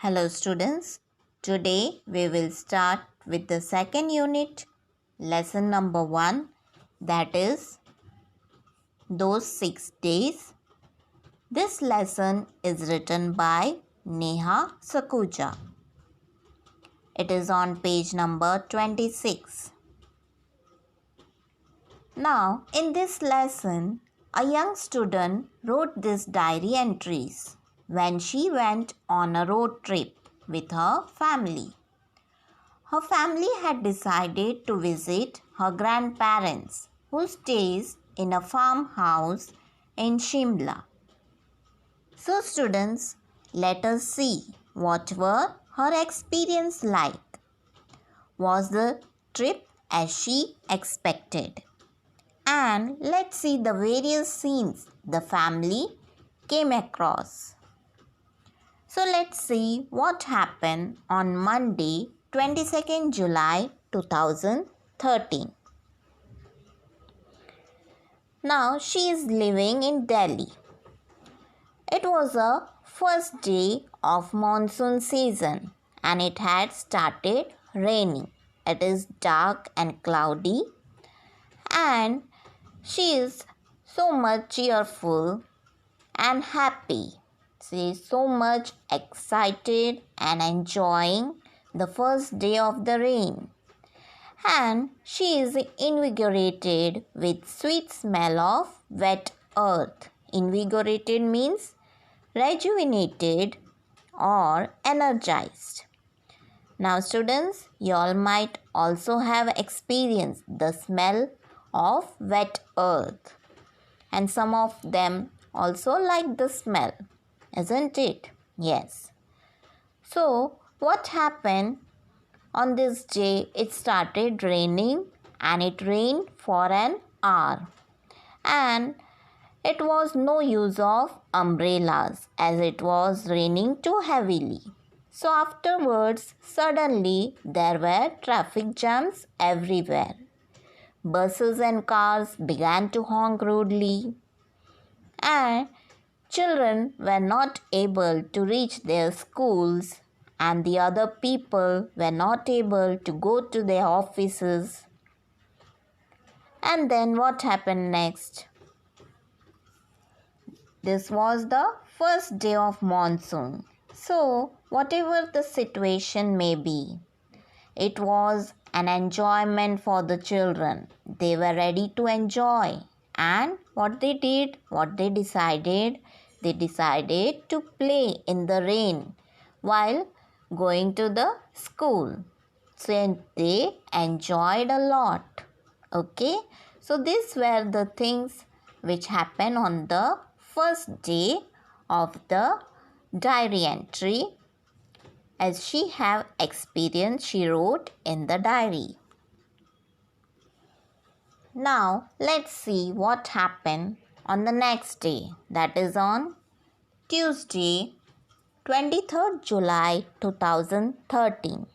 Hello students, today we will start with the second unit, lesson number 1, that is those 6 days. This lesson is written by Neha Sakuja. It is on page number 26. Now in this lesson, a young student wrote these diary entries when she went on a road trip with her family. Her family had decided to visit her grandparents, who stays in a farmhouse in Shimla. So students, let us see what were her experience like. Was the trip as she expected? And let's see the various scenes the family came across. So let's see what happened on Monday, 22nd July 2013. Now she is living in Delhi. It was a first day of monsoon season and it had started raining. It is dark and cloudy and she is so much cheerful and happy. She is so much excited and enjoying the first day of the rain. And she is invigorated with sweet smell of wet earth. Invigorated means rejuvenated or energized. Now students, you all might also have experienced the smell of wet earth. And some of them also like the smell, isn't it? Yes. So what happened on this day? It started raining and it rained for an hour. And it was no use of umbrellas as it was raining too heavily. So afterwards, suddenly there were traffic jams everywhere. Buses and cars began to honk rudely, and children were not able to reach their schools, and the other people were not able to go to their offices. And then what happened next? This was the first day of monsoon. So, whatever the situation may be, it was an enjoyment for the children. They were ready to enjoy. And what they did, they decided to play in the rain while going to the school. So they enjoyed a lot. Okay. So these were the things which happened on the first day of the diary entry. As she have experienced, she wrote in the diary. Now, let's see what happened on the next day. That is on Tuesday, 23rd July 2013.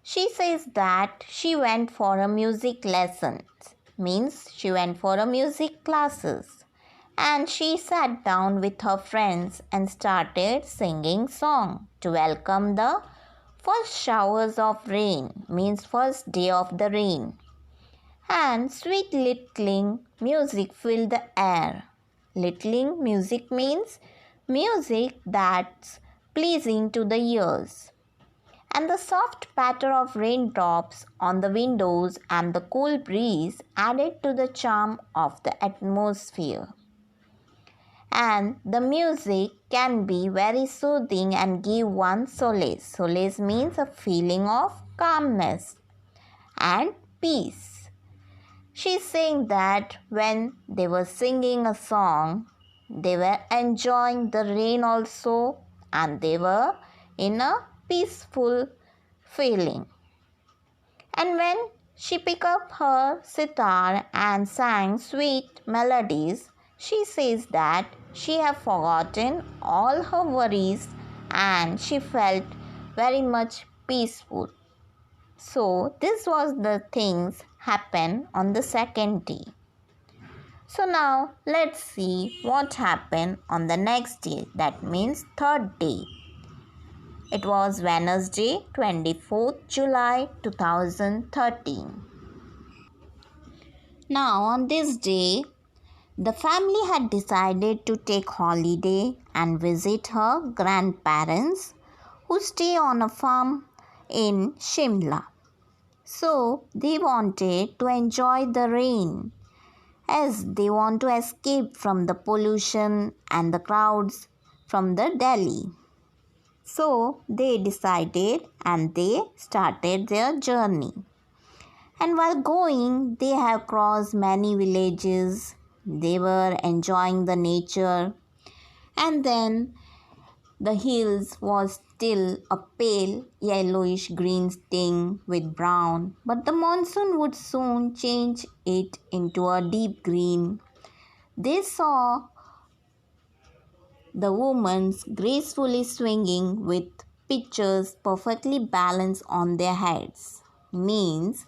She says that she went for a music lesson. Means she went for a music classes. And she sat down with her friends and started singing song to welcome the first showers of rain, means first day of the rain. And sweet littling music filled the air. Littling music means music that's pleasing to the ears. And the soft patter of raindrops on the windows and the cool breeze added to the charm of the atmosphere. And the music can be very soothing and give one solace. Solace means a feeling of calmness and peace. She's saying that when they were singing a song, they were enjoying the rain also and they were in a peaceful feeling. And when she picked up her sitar and sang sweet melodies, she says that she had forgotten all her worries and she felt very much peaceful. So this was the things happened on the second day. So now let's see what happened on the next day. That means third day. It was Wednesday, 24th July 2013. Now, on this day, the family had decided to take holiday and visit her grandparents who stay on a farm in Shimla. So, they wanted to enjoy the rain as they want to escape from the pollution and the crowds from the Delhi. So they decided and they started their journey. And while going, they have crossed many villages. They were enjoying the nature. And then the hills was still a pale yellowish green sting with brown, but the monsoon would soon change it into a deep green. They saw the women gracefully swinging with pitchers perfectly balanced on their heads. Means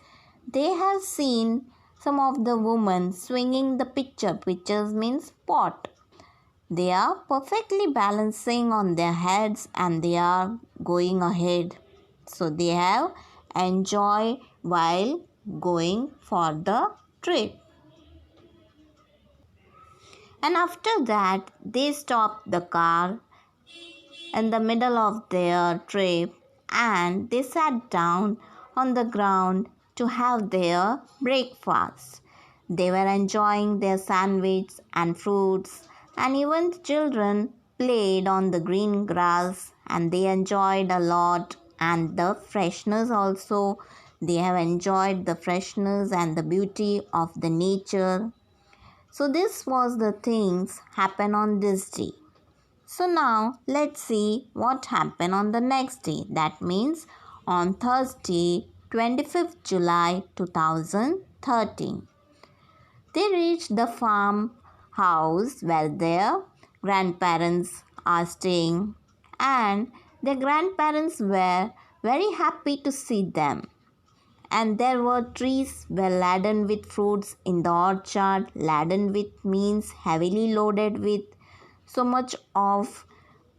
they have seen some of the women swinging the pitcher. Pitchers means pot. They are perfectly balancing on their heads and they are going ahead. So they have enjoy while going for the trip. And after that, they stopped the car in the middle of their trip and they sat down on the ground to have their breakfast. They were enjoying their sandwich and fruits, and even children played on the green grass and they enjoyed a lot. And the freshness also, they have enjoyed the freshness and the beauty of the nature. So this was the things happen on this day. So now let's see what happened on the next day. That means on Thursday, 25th July 2013. They reached the farm house where their grandparents are staying, and their grandparents were very happy to see them. And there were trees were laden with fruits in the orchard. Laden with means heavily loaded with so much of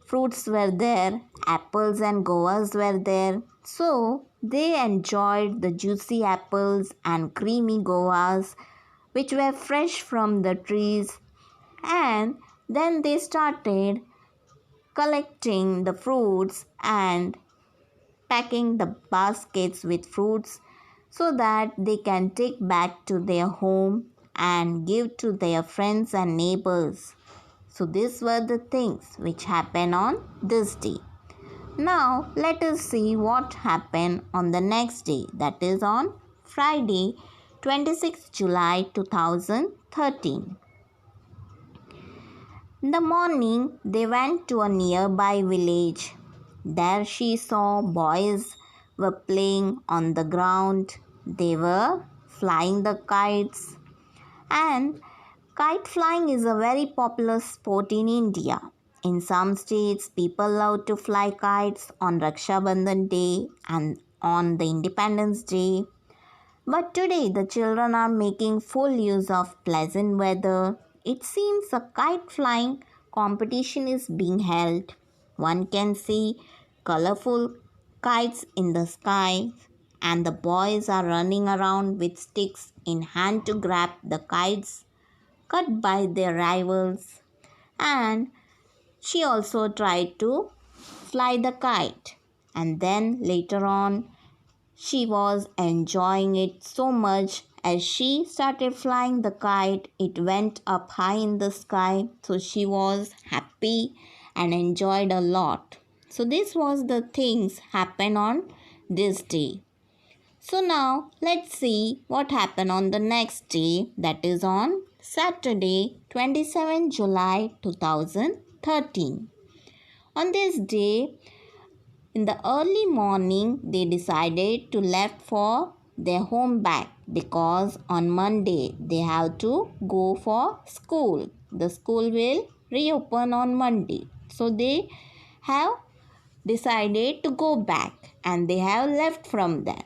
fruits were there, apples and guavas were there. So they enjoyed the juicy apples and creamy guavas which were fresh from the trees. And then they started collecting the fruits and packing the baskets with fruits so that they can take back to their home and give to their friends and neighbors. So these were the things which happened on this day. Now let us see what happened on the next day, that is on Friday 26 July 2013. In the morning they went to a nearby village. There she saw boys were playing on the ground. They were flying the kites, and kite flying is a very popular sport in India. In some states, people love to fly kites on Raksha Bandhan Day and on the Independence Day. But today, the children are making full use of pleasant weather. It seems a kite flying competition is being held. One can see colorful kites in the sky, and the boys are running around with sticks in hand to grab the kites cut by their rivals. And she also tried to fly the kite, and then later on she was enjoying it so much. As she started flying the kite, it went up high in the sky, so she was happy and enjoyed a lot. So this was the things happen on this day. So now let's see what happened on the next day, that is on Saturday 27 July 2013. On this day, in the early morning, they decided to left for their home back because on Monday they have to go for school. The school will reopen on Monday. So they have decided to go back and they have left from there.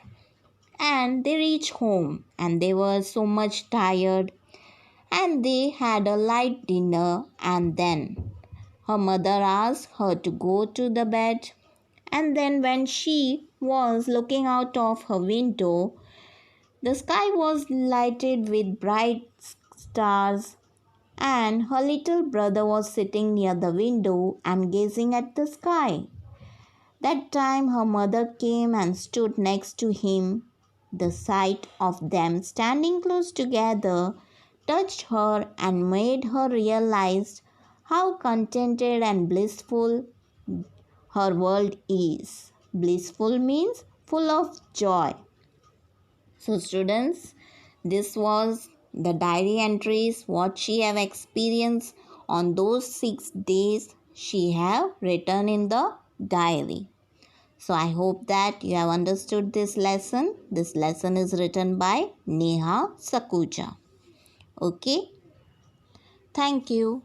And they reached home and they were so much tired and they had a light dinner, and then her mother asked her to go to the bed. And then, when she was looking out of her window, the sky was lighted with bright stars, and her little brother was sitting near the window and gazing at the sky. That time her mother came and stood next to him. The sight of them standing close together touched her and made her realize how contented and blissful her world is. Blissful means full of joy. So students, this was the diary entries what she have experienced on those 6 days she have written in the diary. So I hope that you have understood this lesson. This lesson is written by Neha Sakuja. Okay. Thank you.